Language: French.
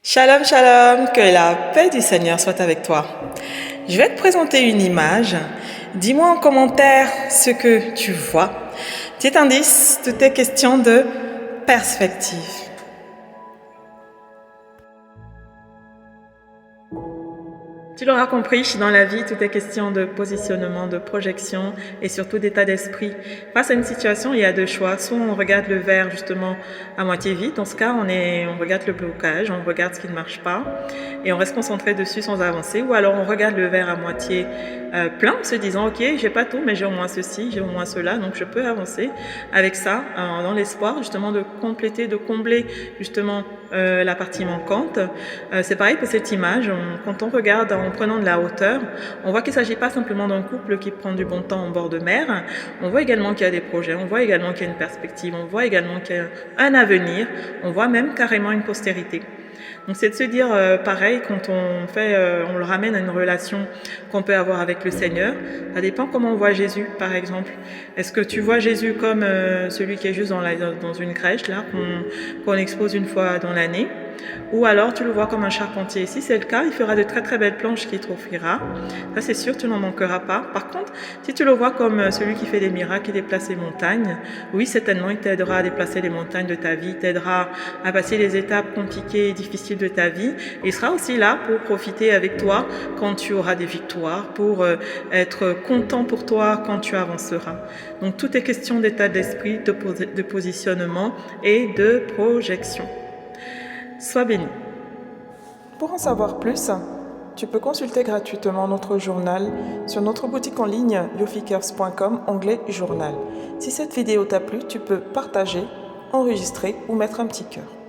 Shalom, shalom, que la paix du Seigneur soit avec toi. Je vais te présenter une image. Dis-moi en commentaire ce que tu vois. Petit indice, tout est question de perspective. Tu l'auras compris, dans la vie, tout est question de positionnement, de projection et surtout d'état d'esprit. Face à une situation, il y a deux choix. Soit on regarde le verre justement à moitié vide. Dans ce cas, on regarde le blocage, on regarde ce qui ne marche pas et on reste concentré dessus sans avancer. Ou alors on regarde le verre à moitié plein en se disant « Ok, j'ai pas tout, mais j'ai au moins ceci, j'ai au moins cela, donc je peux avancer avec ça dans l'espoir justement de compléter, de combler justement la partie manquante. » C'est pareil pour cette image. Quand on regarde en prenant de la hauteur, on voit qu'il ne s'agit pas simplement d'un couple qui prend du bon temps en bord de mer. On voit également qu'il y a des projets, on voit également qu'il y a une perspective, on voit également qu'il y a un avenir, on voit même carrément une postérité. Donc c'est de se dire pareil quand on le ramène à une relation qu'on peut avoir avec le Seigneur. Ça dépend comment on voit Jésus par exemple. Est-ce que tu vois Jésus comme celui qui est juste dans une crèche là qu'on expose une fois dans l'année? Ou alors tu le vois comme un charpentier. Si c'est le cas, il fera de très très belles planches qu'il t'offrira. Ça c'est sûr, tu n'en manqueras pas. Par contre, si tu le vois comme celui qui fait des miracles, qui déplace les montagnes, oui certainement il t'aidera à déplacer les montagnes de ta vie, t'aidera à passer les étapes compliquées et difficiles de ta vie. Et il sera aussi là pour profiter avec toi quand tu auras des victoires, pour être content pour toi quand tu avanceras. Donc tout est question d'état d'esprit, de positionnement et de projection. Sois béni. Pour en savoir plus, tu peux consulter gratuitement notre journal sur notre boutique en ligne yofikers.com, onglet journal. Si cette vidéo t'a plu, tu peux partager, enregistrer ou mettre un petit cœur.